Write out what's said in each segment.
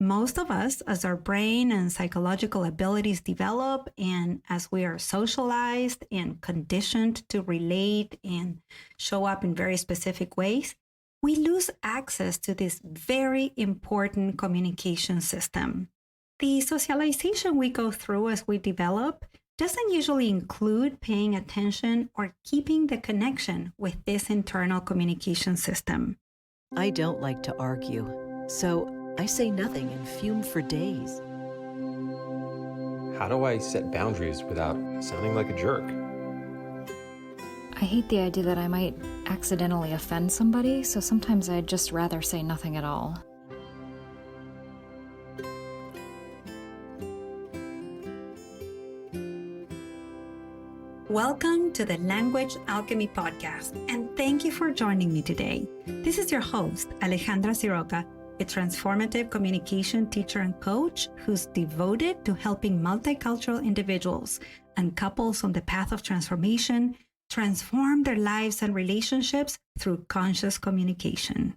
most of us, as our brain and psychological abilities develop, and as we are socialized and conditioned to relate and show up in very specific ways, we lose access to this very important communication system. The socialization we go through as we develop doesn't usually include paying attention or keeping the connection with this internal communication system. I don't like to argue, so I say nothing and fume for days. How do I set boundaries without sounding like a jerk? I hate the idea that I might accidentally offend somebody, so sometimes I'd just rather say nothing at all. Welcome to the Language Alchemy podcast, and thank you for joining me today. This is your host, Alejandra Siroka, a transformative communication teacher and coach who's devoted to helping multicultural individuals and couples on the path of transformation transform their lives and relationships through conscious communication.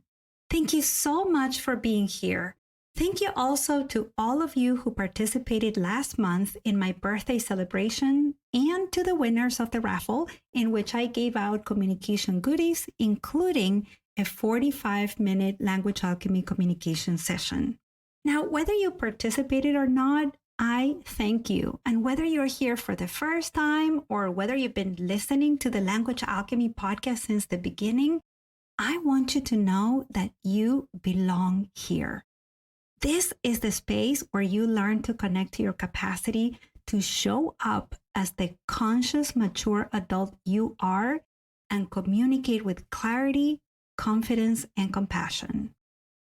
Thank you so much for being here. Thank you also to all of you who participated last month in my birthday celebration and to the winners of the raffle, in which I gave out communication goodies, including a 45-minute Language Alchemy communication session. Now, whether you participated or not, I thank you. And whether you're here for the first time or whether you've been listening to the Language Alchemy podcast since the beginning, I want you to know that you belong here. This is the space where you learn to connect to your capacity to show up as the conscious, mature adult you are and communicate with clarity, confidence, and compassion.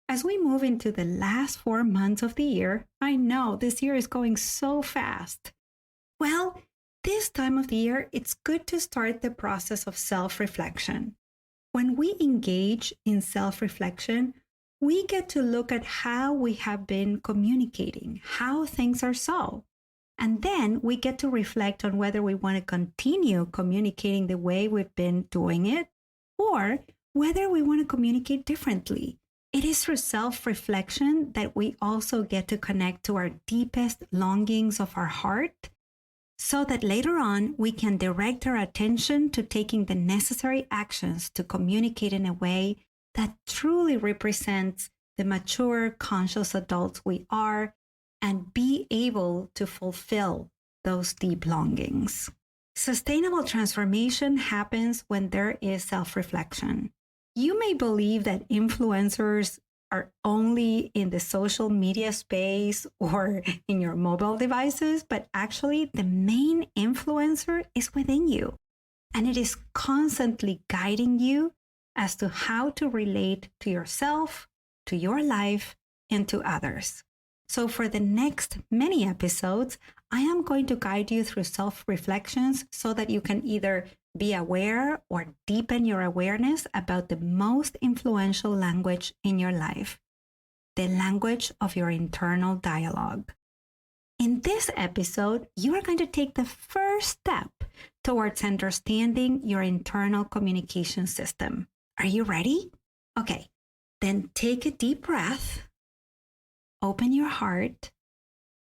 As we move into the last 4 months of the year, I know this year is going so fast. Well, this time of the year, it's good to start the process of self-reflection. When we engage in self-reflection, we get to look at how we have been communicating, how things are so. And then we get to reflect on whether we want to continue communicating the way we've been doing it, or whether we want to communicate differently. It is through self-reflection that we also get to connect to our deepest longings of our heart, so that later on we can direct our attention to taking the necessary actions to communicate in a way that truly represents the mature, conscious adults we are and be able to fulfill those deep longings. Sustainable transformation happens when there is self-reflection. You may believe that influencers are only in the social media space or in your mobile devices, but actually the main influencer is within you, and it is constantly guiding you as to how to relate to yourself, to your life, and to others. So for the next many episodes, I am going to guide you through self-reflections so that you can either be aware or deepen your awareness about the most influential language in your life, the language of your internal dialogue. In this episode, you are going to take the first step towards understanding your internal communication system. Are you ready? Okay, then take a deep breath, open your heart,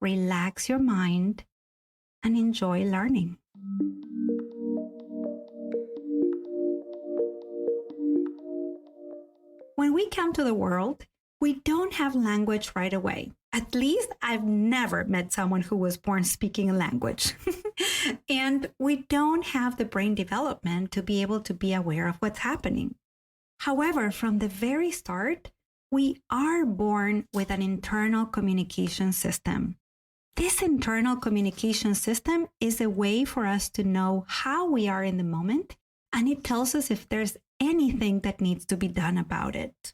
relax your mind, and enjoy learning. When we come to the world, we don't have language right away. At least I've never met someone who was born speaking a language. And we don't have the brain development to be able to be aware of what's happening. However, from the very start, we are born with an internal communication system. This internal communication system is a way for us to know how we are in the moment, and it tells us if there's anything that needs to be done about it.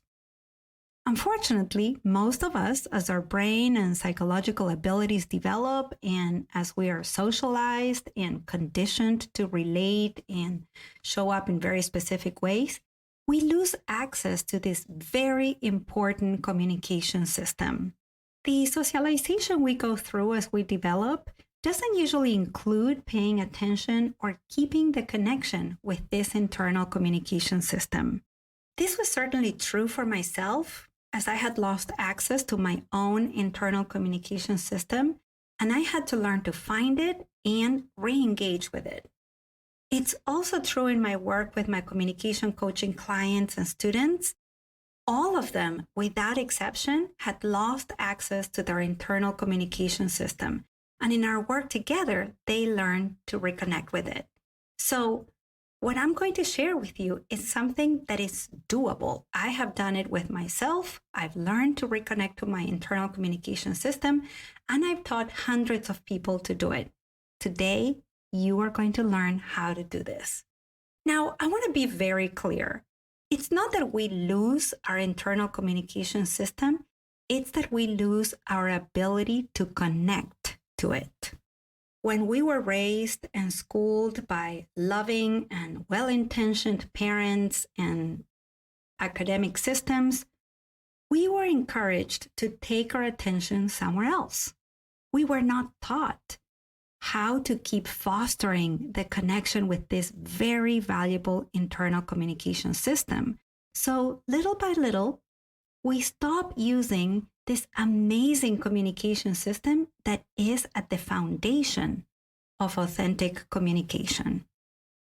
Unfortunately, most of us, as our brain and psychological abilities develop, and as we are socialized and conditioned to relate and show up in very specific ways, we lose access to this very important communication system. The socialization we go through as we develop doesn't usually include paying attention or keeping the connection with this internal communication system. This was certainly true for myself. as I had lost access to my own internal communication system, and I had to learn to find it and re-engage with it. It's also true in my work with my communication coaching clients and students. All of them, without exception, had lost access to their internal communication system. And in our work together, they learned to reconnect with it. So what I'm going to share with you is something that is doable. I have done it with myself. I've learned to reconnect to my internal communication system, and I've taught hundreds of people to do it. Today, you are going to learn how to do this. Now, I want to be very clear. It's not that we lose our internal communication system. It's that we lose our ability to connect to it. When we were raised and schooled by loving and well-intentioned parents and academic systems, we were encouraged to take our attention somewhere else. We were not taught how to keep fostering the connection with this very valuable internal communication system. So little by little, we stop using this amazing communication system that is at the foundation of authentic communication.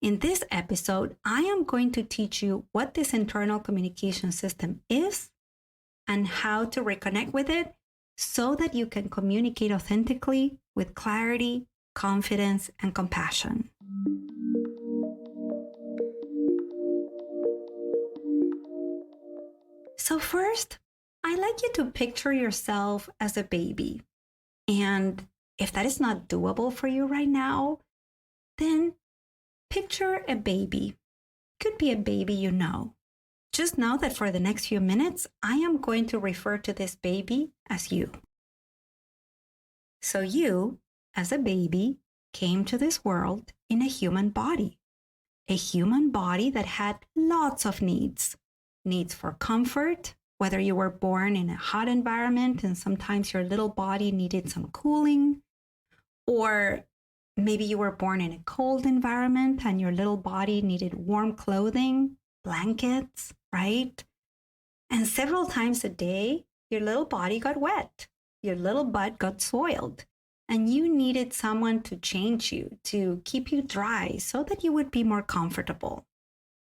In this episode, I am going to teach you what this internal communication system is and how to reconnect with it so that you can communicate authentically with clarity, confidence, and compassion. So first, I'd like you to picture yourself as a baby. And if that is not doable for you right now, then picture a baby. Could be a baby you know. Just know that for the next few minutes, I am going to refer to this baby as you. So you, as a baby, came to this world in a human body that had lots of needs. Needs for comfort, whether you were born in a hot environment and sometimes your little body needed some cooling, or maybe you were born in a cold environment and your little body needed warm clothing, blankets, right? And several times a day, your little body got wet, your little butt got soiled, and you needed someone to change you, to keep you dry so that you would be more comfortable.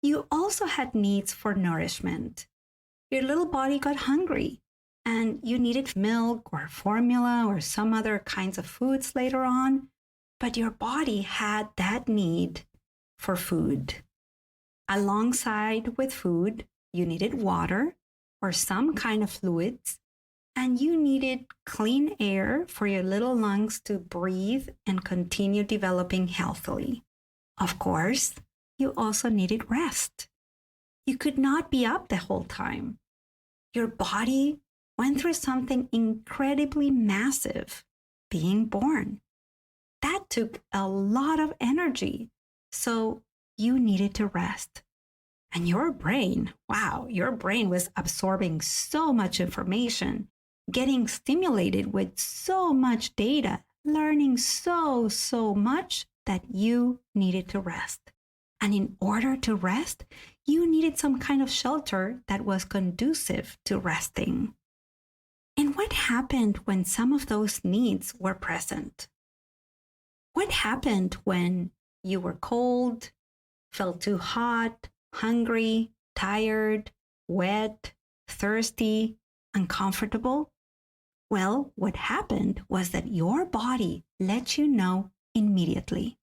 You also had needs for nourishment. Your little body got hungry and you needed milk or formula or some other kinds of foods later on, but your body had that need for food. Alongside with food, you needed water or some kind of fluids, and you needed clean air for your little lungs to breathe and continue developing healthily. Of course, you also needed rest. You could not be up the whole time. Your body went through something incredibly massive, being born. That took a lot of energy, so you needed to rest. And your brain was absorbing so much information, getting stimulated with so much data, learning so much that you needed to rest. And in order to rest, you needed some kind of shelter that was conducive to resting. And what happened when some of those needs were present? What happened when you were cold, felt too hot, hungry, tired, wet, thirsty, uncomfortable? Well, what happened was that your body let you know immediately.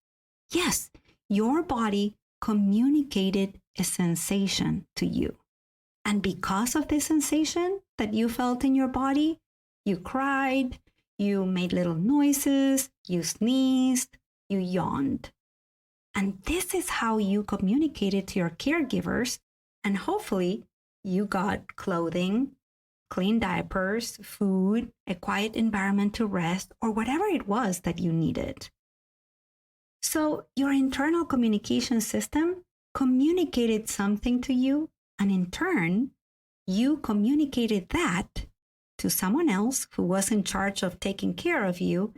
Yes, your body communicated a sensation to you. And because of this sensation that you felt in your body, you cried, you made little noises, you sneezed, you yawned. And this is how you communicated to your caregivers, and hopefully you got clothing, clean diapers, food, a quiet environment to rest, or whatever it was that you needed. So your internal communication system communicated something to you, and in turn, you communicated that to someone else who was in charge of taking care of you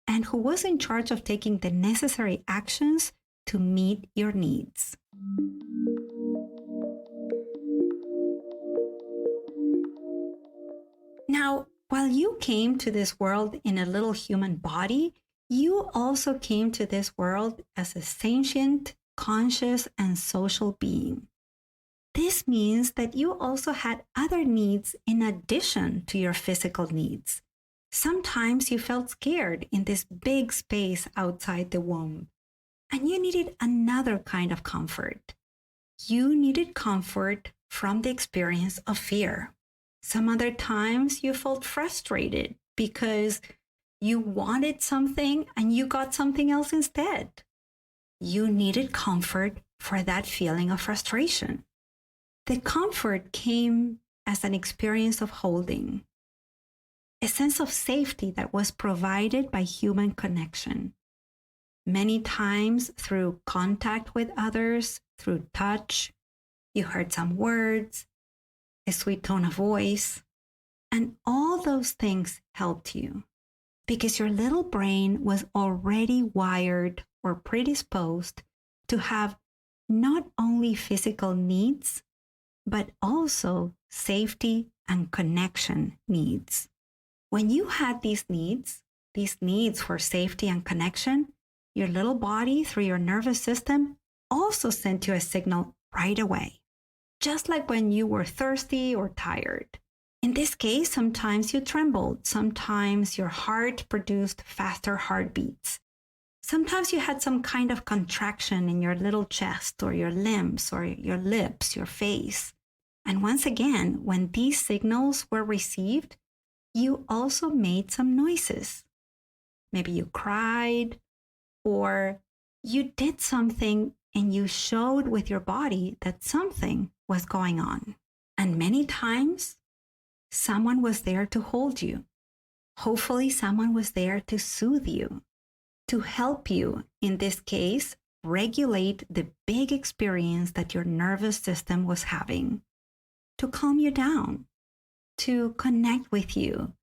and who was in charge of taking the necessary actions to meet your needs. Now, while you came to this world in a little human body, you also came to this world as a sentient, conscious, and social being. This means that you also had other needs in addition to your physical needs. Sometimes you felt scared in this big space outside the womb, and you needed another kind of comfort. You needed comfort from the experience of fear. Some other times you felt frustrated because you wanted something and you got something else instead. You needed comfort for that feeling of frustration. The comfort came as an experience of holding, a sense of safety that was provided by human connection. Many times through contact with others, through touch, you heard some words, a sweet tone of voice, and all those things helped you because your little brain was already wired or predisposed to have not only physical needs, but also safety and connection needs. When you had these needs for safety and connection, your little body through your nervous system also sent you a signal right away. Just like when you were thirsty or tired. In this case, sometimes you trembled. Sometimes your heart produced faster heartbeats. Sometimes you had some kind of contraction in your little chest or your limbs or your lips, your face. And once again, when these signals were received, you also made some noises. Maybe you cried or you did something and you showed with your body that something was going on. And many times, someone was there to hold you. Hopefully, someone was there to soothe you, to help you, in this case, regulate the big experience that your nervous system was having, to calm you down, to connect with you,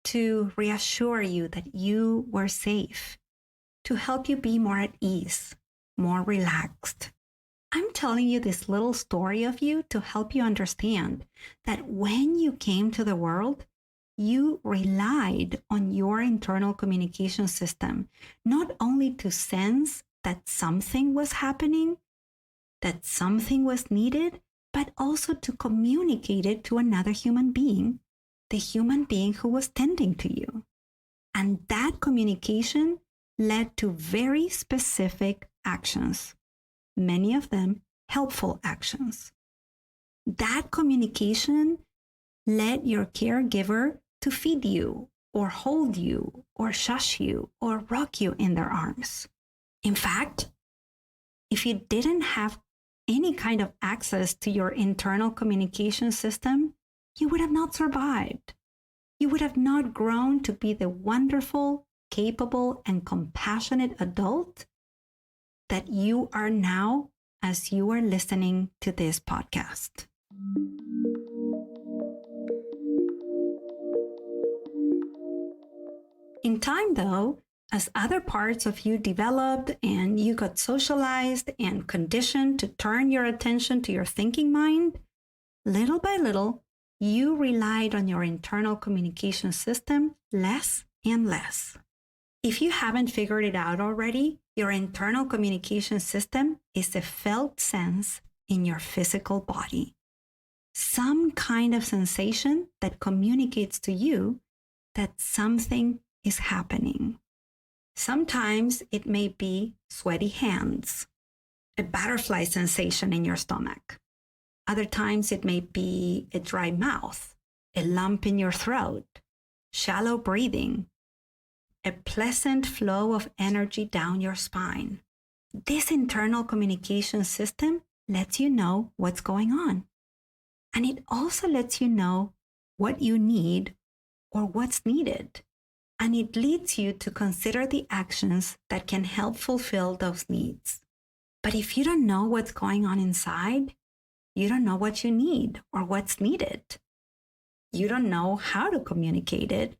to reassure you that you were safe, to help you be more at ease, more relaxed. I'm telling you this little story of you to help you understand that when you came to the world, you relied on your internal communication system, not only to sense that something was happening, that something was needed, but also to communicate it to another human being, the human being who was tending to you. And that communication led to very specific actions, many of them helpful actions. That communication led your caregiver to feed you or hold you or shush you or rock you in their arms. In fact, if you didn't have any kind of access to your internal communication system, you would have not survived. You would have not grown to be the wonderful, capable, and compassionate adult that you are now as you are listening to this podcast. In time, though, as other parts of you developed and you got socialized and conditioned to turn your attention to your thinking mind, little by little, you relied on your internal communication system less and less. If you haven't figured it out already, your internal communication system is a felt sense in your physical body. Some kind of sensation that communicates to you that something is happening. Sometimes it may be sweaty hands, a butterfly sensation in your stomach. Other times it may be a dry mouth, a lump in your throat, shallow breathing, a pleasant flow of energy down your spine. This internal communication system lets you know what's going on. And it also lets you know what you need or what's needed. And it leads you to consider the actions that can help fulfill those needs. But if you don't know what's going on inside, you don't know what you need or what's needed. You don't know how to communicate it,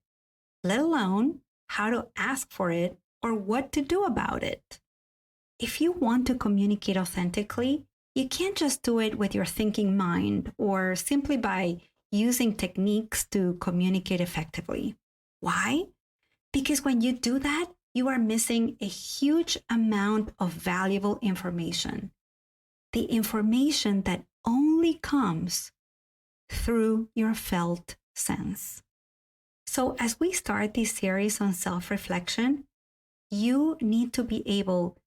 let alone how to ask for it or what to do about it. If you want to communicate authentically, you can't just do it with your thinking mind or simply by using techniques to communicate effectively. Why? Because when you do that, you are missing a huge amount of valuable information. The information that only comes through your felt sense. So as we start this series on self-reflection, you need to be able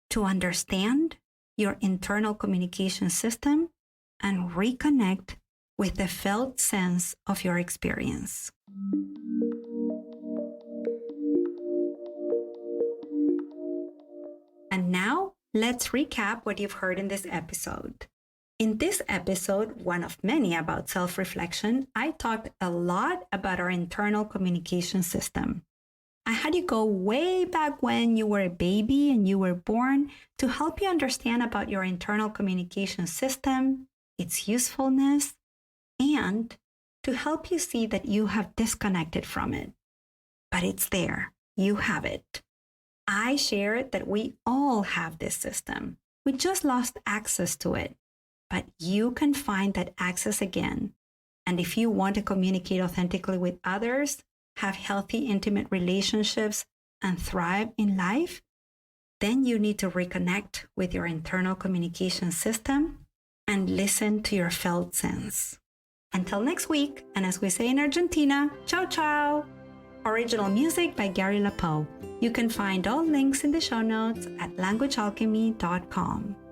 to understand your internal communication system and reconnect with the felt sense of your experience. And now, let's recap what you've heard in this episode. In this episode, one of many about self-reflection, I talked a lot about our internal communication system. I had you go way back when you were a baby and you were born to help you understand about your internal communication system, its usefulness, and to help you see that you have disconnected from it. But it's there. You have it. I shared that we all have this system. We just lost access to it. But you can find that access again. And if you want to communicate authentically with others, have healthy, intimate relationships, and thrive in life, then you need to reconnect with your internal communication system and listen to your felt sense. Until next week, and as we say in Argentina, ciao ciao! Original music by Gary LaPoe. You can find all links in the show notes at languagealchemy.com.